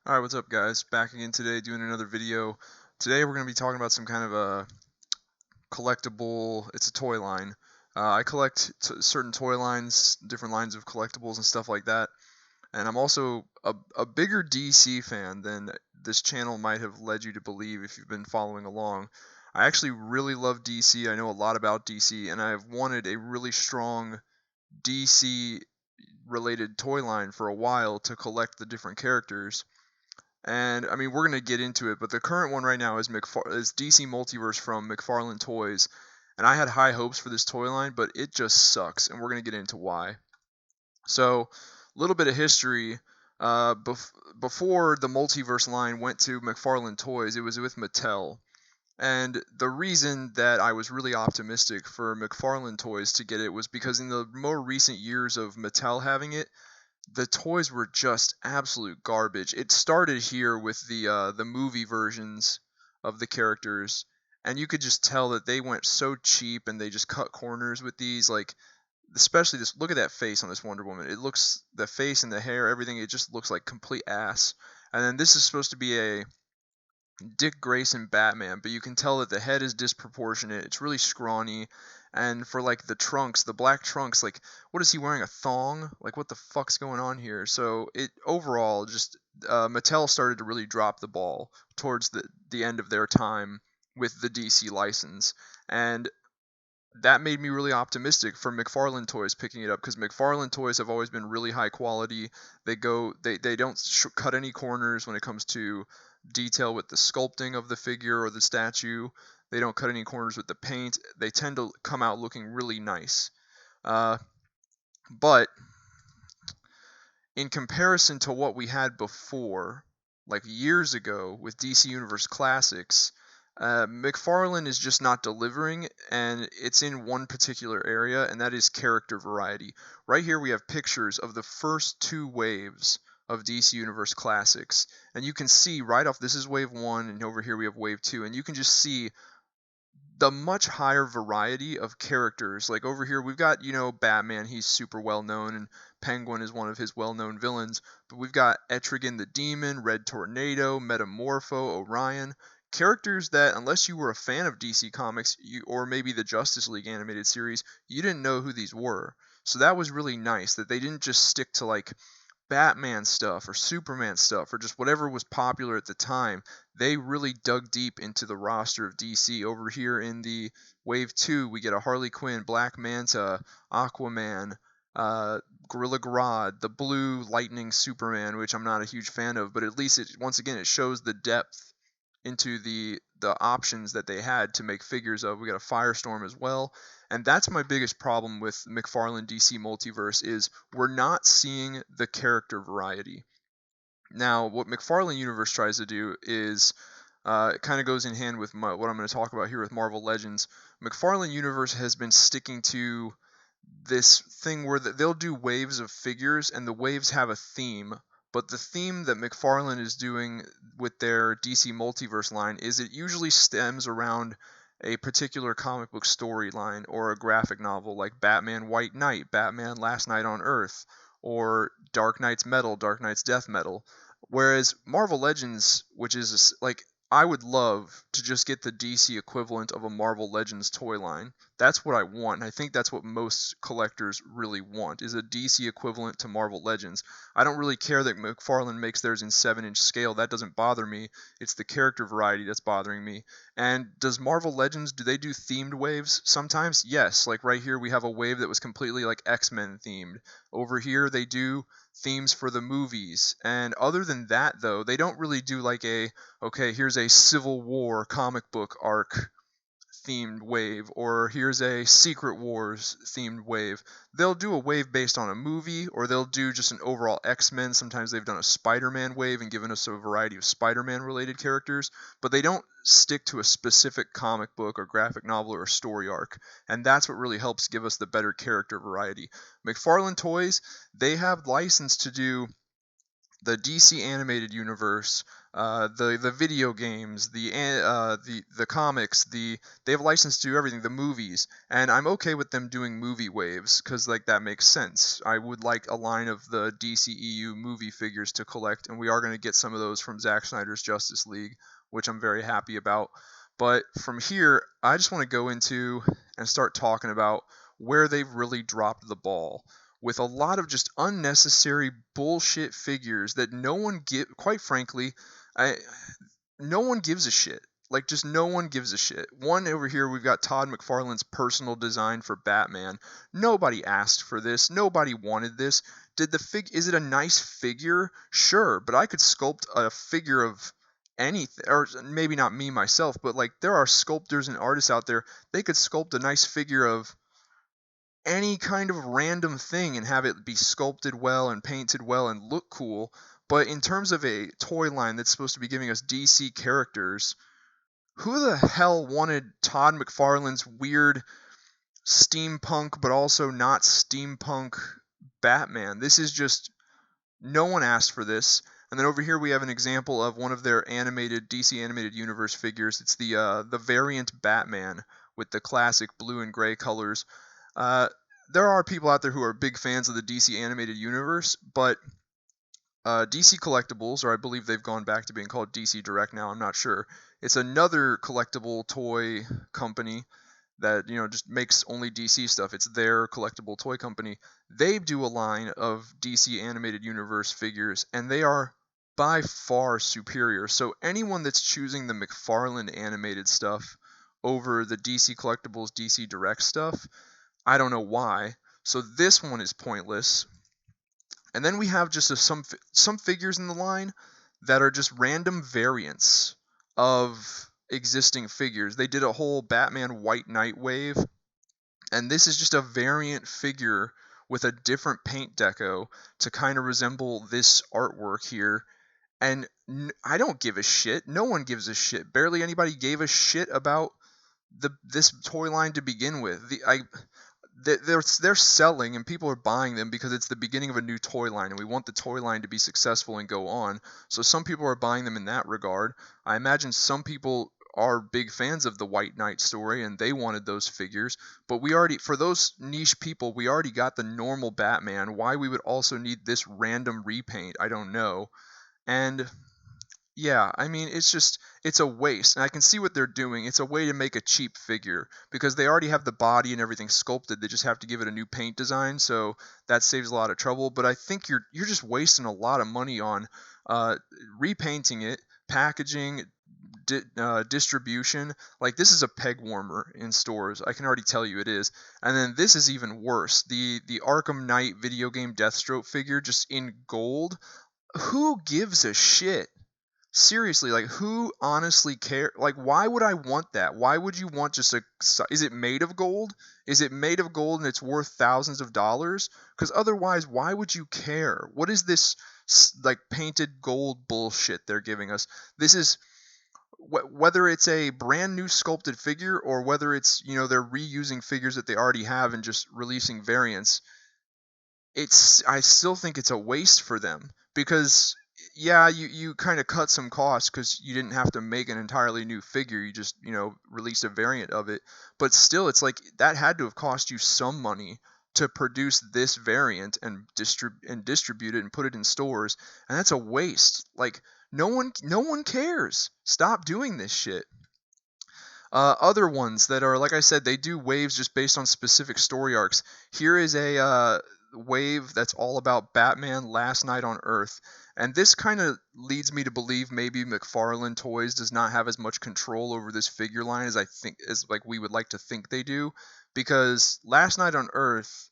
Alright, what's up guys? Back again today doing another video. Today we're going to be talking about some kind of a collectible, it's a toy line. I collect certain toy lines, different lines of collectibles and stuff like that. And I'm also a bigger DC fan than this channel might have led you to believe if you've been following along. I actually really love DC, I know a lot about DC, and I've wanted a really strong DC related toy line for a while to collect the different characters. And I mean, we're gonna get into it, but the current one right now is DC Multiverse from McFarlane Toys, and I had high hopes for this toy line, but it just sucks, and we're gonna get into why. So, a little bit of history. Before the Multiverse line went to McFarlane Toys, it was with Mattel. And the reason that I was really optimistic for McFarlane Toys to get it was because in the more recent years of Mattel having it, the toys were just absolute garbage. It started here with the movie versions of the characters, and you could just tell that they went so cheap and they just cut corners with these. Like, especially this. Look at that face on this Wonder Woman. It looks, the face and the hair, everything. It just looks like complete ass. And then this is supposed to be a Dick Grayson Batman, but you can tell that the head is disproportionate. It's really scrawny. And for like the trunks, the black trunks, like what is he wearing, a thong? Like what the fuck's going on here? So it overall just Mattel started to really drop the ball towards the end of their time with the DC license. And that made me really optimistic for McFarlane Toys picking it up, because McFarlane Toys have always been really high quality. They don't cut any corners when it comes to detail with the sculpting of the figure or the statue. They don't cut any corners with the paint. They tend to come out looking really nice. But in comparison to what we had before, like years ago with DC Universe Classics, McFarlane is just not delivering, and it's in one particular area, and that is character variety. Right here we have pictures of the first two waves of DC Universe Classics, and you can see right off, this is wave 1, and over here we have wave 2, and you can just see the much higher variety of characters. Like over here we've got, Batman, he's super well known, and Penguin is one of his well-known villains, but we've got Etrigan the Demon, Red Tornado, Metamorpho, Orion, characters that unless you were a fan of DC Comics, or maybe the Justice League animated series, you didn't know who these were. So that was really nice that they didn't just stick to like Batman stuff or Superman stuff or just whatever was popular at the time. They really dug deep into the roster of DC. Over here in the Wave 2, we get a Harley Quinn, Black Manta, Aquaman, Gorilla Grodd, the Blue Lightning Superman, which I'm not a huge fan of, but at least once again it shows the depth into the options that they had to make figures of. We got a Firestorm as well. And that's my biggest problem with McFarlane DC Multiverse, is we're not seeing the character variety. Now, what McFarlane Universe tries to do is, it kind of goes in hand with what I'm going to talk about here with Marvel Legends. McFarlane Universe has been sticking to this thing where they'll do waves of figures, and the waves have a theme. But the theme that McFarlane is doing with their DC Multiverse line is it usually stems around a particular comic book storyline or a graphic novel, like Batman White Knight, Batman Last Night on Earth, or Dark Knight's Metal, Dark Knight's Death Metal. Whereas Marvel Legends, which is like, I would love to just get the DC equivalent of a Marvel Legends toy line. That's what I want, and I think that's what most collectors really want, is a DC equivalent to Marvel Legends. I don't really care that McFarlane makes theirs in 7-inch scale. That doesn't bother me. It's the character variety that's bothering me. And does Marvel Legends, do they do themed waves sometimes? Yes. Like right here we have a wave that was completely like X-Men themed. Over here they do themes for the movies. And other than that, though, they don't really do like okay, here's a Civil War comic book arc themed wave, or here's a Secret Wars themed wave. They'll do a wave based on a movie, or they'll do just an overall X-Men. Sometimes they've done a Spider-Man wave and given us a variety of Spider-Man related characters, but they don't stick to a specific comic book or graphic novel or story arc, and that's what really helps give us the better character variety. McFarlane Toys, they have license to do the DC animated universe, the video games, the comics, they have license to do everything, the movies, and I'm okay with them doing movie waves because like that makes sense. I would like a line of the DCEU movie figures to collect, and we are going to get some of those from Zack Snyder's Justice League, which I'm very happy about. But from here, I just want to go into and start talking about where they've really dropped the ball with a lot of just unnecessary bullshit figures that no one quite frankly, I no one gives a shit. Like just no one gives a shit. One over here we've got Todd McFarlane's personal design for Batman. Nobody asked for this. Nobody wanted this. Is it a nice figure? Sure, but I could sculpt a figure of anything, or maybe not me myself, but like there are sculptors and artists out there. They could sculpt a nice figure of any kind of random thing and have it be sculpted well and painted well and look cool. But in terms of a toy line that's supposed to be giving us DC characters, who the hell wanted Todd McFarlane's weird steampunk but also not steampunk Batman? This is just, no one asked for this. And then over here we have an example of one of their animated DC animated universe figures. It's the variant Batman with the classic blue and gray colors. There are people out there who are big fans of the DC animated universe, but DC Collectibles, or I believe they've gone back to being called DC Direct now, I'm not sure. It's another collectible toy company that, just makes only DC stuff. It's their collectible toy company. They do a line of DC animated universe figures, and they are by far superior. So anyone that's choosing the McFarlane animated stuff over the DC Collectibles DC Direct stuff, I don't know why. So this one is pointless. And then we have just some figures in the line that are just random variants of existing figures. They did a whole Batman White Knight wave, and this is just a variant figure with a different paint deco to kind of resemble this artwork here. And I don't give a shit. No one gives a shit. Barely anybody gave a shit about this toy line to begin with. They're selling and people are buying them because it's the beginning of a new toy line and we want the toy line to be successful and go on. So some people are buying them in that regard. I imagine some people are big fans of the White Knight story and they wanted those figures. But for those niche people, we already got the normal Batman. Why we would also need this random repaint, I don't know. And yeah, I mean, it's a waste. And I can see what they're doing. It's a way to make a cheap figure because they already have the body and everything sculpted. They just have to give it a new paint design, so that saves a lot of trouble. But I think you're just wasting a lot of money on repainting it, packaging, distribution. Like, this is a peg warmer in stores. I can already tell you it is. And then this is even worse. The Arkham Knight video game Deathstroke figure just in gold. Who gives a shit? Seriously, like, who honestly care? Like, why would I want that? Why would you want is it made of gold? Is it made of gold and it's worth thousands of dollars? Because otherwise, why would you care? What is this, like, painted gold bullshit they're giving us? This is, whether it's a brand new sculpted figure or whether it's, they're reusing figures that they already have and just releasing variants, I still think it's a waste for them because, yeah, you kind of cut some costs because you didn't have to make an entirely new figure. You just, released a variant of it. But still, it's like that had to have cost you some money to produce this variant and distribute it and put it in stores. And that's a waste. Like, no one cares. Stop doing this shit. Other ones that are, like I said, they do waves just based on specific story arcs. Here is a wave that's all about Batman Last Night on Earth. And this kind of leads me to believe maybe McFarlane Toys does not have as much control over this figure line as like we would like to think they do, because Last Night on Earth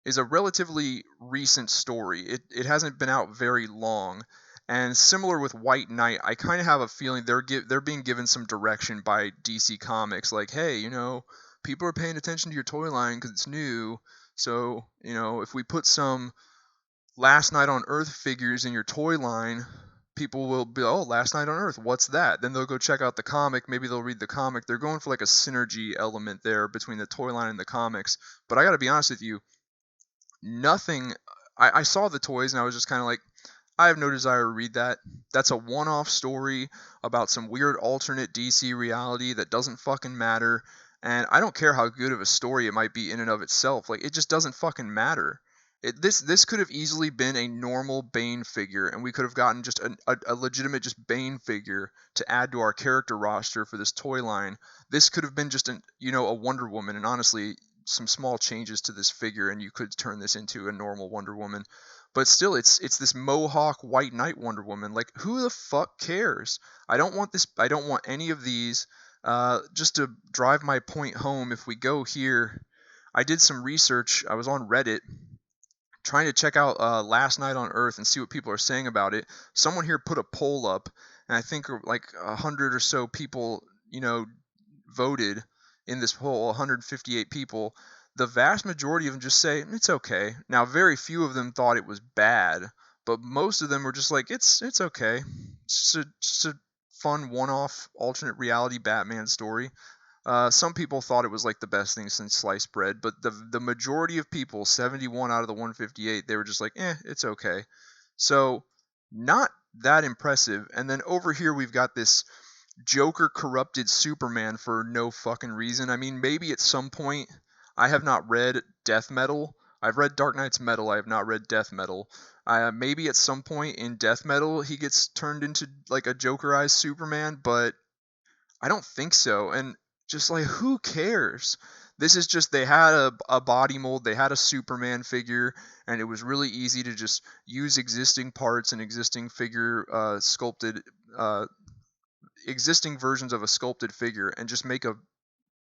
is a relatively recent story. It hasn't been out very long. And similar with White Knight, I kind of have a feeling they're being given some direction by DC Comics, like, hey, people are paying attention to your toy line because it's new. So, if we put some Last Night on Earth figures in your toy line, people will be, oh, Last Night on Earth, what's that? Then they'll go check out the comic. Maybe they'll read the comic. They're going for like a synergy element there between the toy line and the comics. But I got to be honest with you, nothing. I saw the toys and I was just kind of like, I have no desire to read that. That's a one-off story about some weird alternate DC reality that doesn't fucking matter. And I don't care how good of a story it might be in and of itself. Like, it just doesn't fucking matter. This could have easily been a normal Bane figure, and we could have gotten just a legitimate just Bane figure to add to our character roster for this toy line. This could have been just a Wonder Woman, and honestly, some small changes to this figure, and you could turn this into a normal Wonder Woman. But still, it's this Mohawk White Knight Wonder Woman. Like, who the fuck cares? I don't want this. I don't want any of these. Just to drive my point home, if we go here, I did some research. I was on Reddit trying to check out Last Night on Earth and see what people are saying about it. Someone here put a poll up, and I think like 100 or so people, voted in this poll. 158 people. The vast majority of them just say it's okay. Now, very few of them thought it was bad, but most of them were just like it's okay. It's just a fun one-off alternate reality Batman story. Some people thought it was like the best thing since sliced bread, but the majority of people, 71 out of the 158, they were just like, it's okay. So, not that impressive. And then over here we've got this Joker corrupted Superman for no fucking reason. I mean, maybe at some point. I have not read Death Metal. I've read Dark Knight's Metal. I have not read Death Metal. Maybe at some point in Death Metal he gets turned into like a Jokerized Superman, but I don't think so. And just like, who cares? This is just, they had a body mold, they had a Superman figure, and it was really easy to just use existing parts and existing figure sculpted, existing versions of a sculpted figure and just make a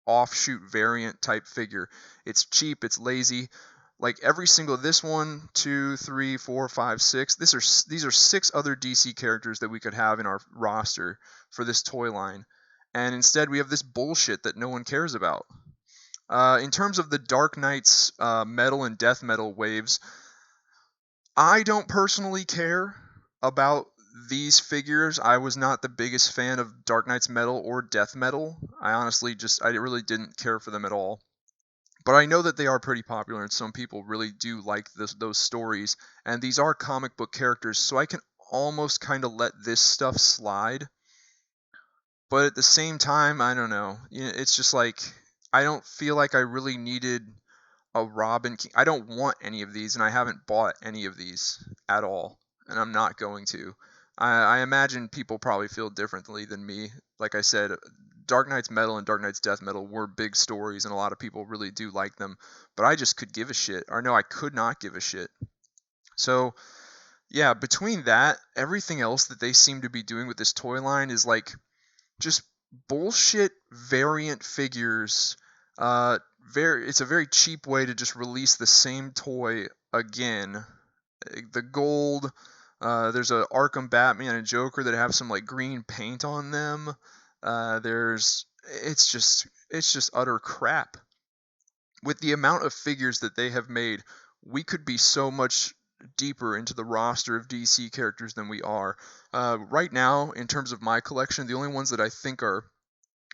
offshoot variant type figure. It's cheap, it's lazy. Like every single, this 1, 2, 3, 4, 5, 6. These are 6 other DC characters that we could have in our roster for this toy line, and instead we have this bullshit that no one cares about. In terms of the Dark Knight's metal and death metal waves, I don't personally care about these figures. I was not the biggest fan of Dark Knight's Metal or Death Metal. I really didn't care for them at all. But I know that they are pretty popular, and some people really do like those stories. And these are comic book characters, so I can almost kind of let this stuff slide. But at the same time, I don't know. It's just like, I don't feel like I really needed a Robin King. I don't want any of these, and I haven't bought any of these at all, and I'm not going to. I imagine people probably feel differently than me. Like I said, Dark Knight's Metal and Dark Knight's Death Metal were big stories, and a lot of people really do like them. But I just could give a shit. Or no, I could not give a shit. So, yeah, between that, everything else that they seem to be doing with this toy line is like just bullshit variant figures. It's a very cheap way to just release the same toy again. The gold. There's a Arkham Batman and Joker that have some like green paint on them. It's just utter crap. With the amount of figures that they have made, we could be so much deeper into the roster of DC characters than we are. Right now, in terms of my collection, the only ones that I think are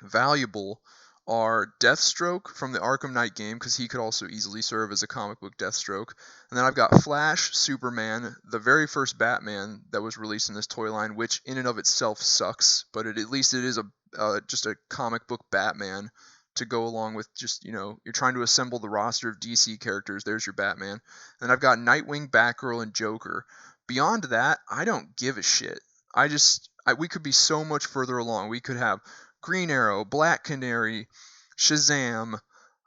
valuable are Deathstroke from the Arkham Knight game, because he could also easily serve as a comic book Deathstroke. And then I've got Flash, Superman, the very first Batman that was released in this toy line, which in and of itself sucks, but at least it is just a comic book Batman to go along with just, you're trying to assemble the roster of DC characters. There's your Batman. And I've got Nightwing, Batgirl, and Joker. Beyond that, I don't give a shit. We could be so much further along. We could have Green Arrow, Black Canary, Shazam,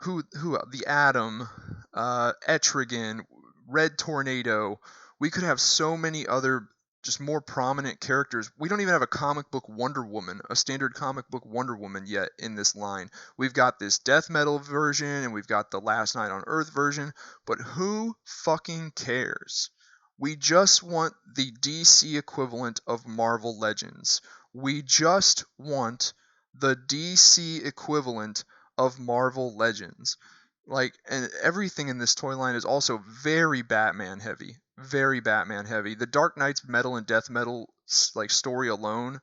the Atom, Etrigan, Red Tornado. We could have so many other just more prominent characters. We don't even have a comic book Wonder Woman, a standard comic book Wonder Woman yet in this line. We've got this Death Metal version, and we've got the Last Night on Earth version, but who fucking cares? We just want the DC equivalent of Marvel Legends. We just want the DC equivalent of Marvel Legends. And everything in this toy line is also very Batman heavy. Very Batman heavy. The Dark Knight's Metal and Death Metal story alone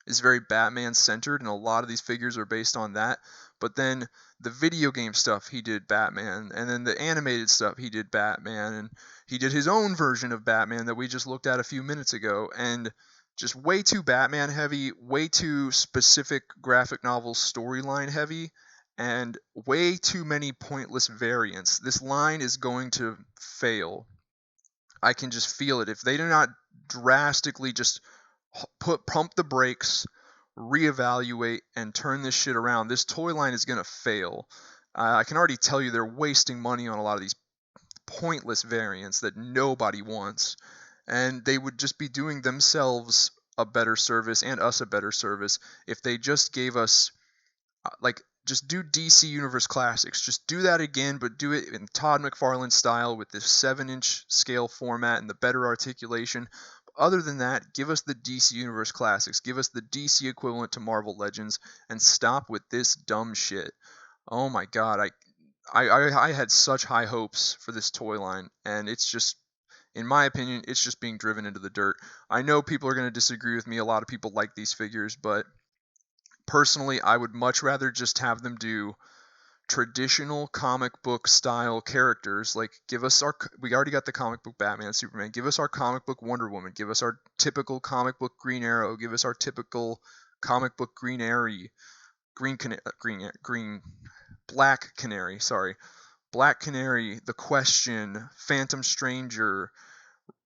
is very Batman centered, and a lot of these figures are based on that. But then the video game stuff, he did Batman, and then the animated stuff, he did Batman, and he did his own version of Batman that we just looked at a few minutes ago, and just way too Batman heavy, way too specific graphic novel storyline heavy, and way too many pointless variants. This line is going to fail. I can just feel it. If they do not drastically just pump the brakes, reevaluate, and turn this shit around, this toy line is going to fail. I can already tell you they're wasting money on a lot of these pointless variants that nobody wants, and they would just be doing themselves a better service and us a better service if they just gave us just do DC Universe Classics. Just do that again, but do it in Todd McFarlane style with this 7-inch scale format and the better articulation. Other than that, give us the DC Universe Classics. Give us the DC equivalent to Marvel Legends, and stop with this dumb shit. Oh my god, I had such high hopes for this toy line, and it's just, in my opinion, it's just being driven into the dirt. I know people are going to disagree with me. A lot of people like these figures, but personally, I would much rather just have them do traditional comic book style characters. Like, we already got the comic book Batman, Superman. Give us our comic book Wonder Woman. Give us our typical comic book Green Arrow. Give us our typical comic book Black Canary, Black Canary, The Question, Phantom Stranger,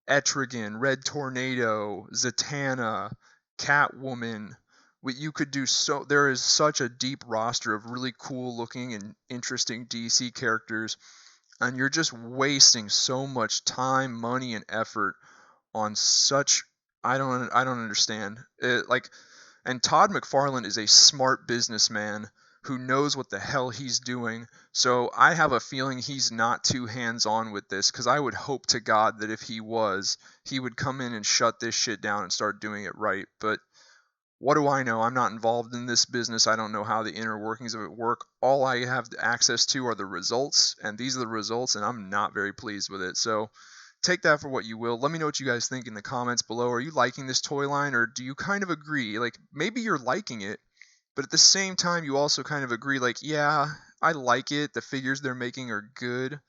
Etrigan, Red Tornado, Zatanna, Catwoman. You could do so. There is such a deep roster of really cool looking and interesting DC characters, and you're just wasting so much time, money, and effort on such. I don't understand. And Todd McFarlane is a smart businessman who knows what the hell he's doing. So I have a feeling he's not too hands-on with this, because I would hope to God that if he was, he would come in and shut this shit down and start doing it right. But what do I know? I'm not involved in this business. I don't know how the inner workings of it work. All I have access to are the results, and these are the results, and I'm not very pleased with it. So take that for what you will. Let me know what you guys think in the comments below. Are you liking this toy line, or do you kind of agree? Like, maybe you're liking it, but at the same time, you also kind of agree, like, yeah, I like it. The figures they're making are good.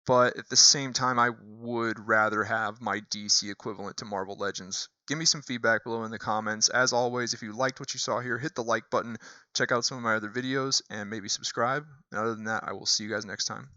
But at the same time, I would rather have my DC equivalent to Marvel Legends. Give me some feedback below in the comments. As always, if you liked what you saw here, hit the like button, check out some of my other videos, and maybe subscribe. And other than that, I will see you guys next time.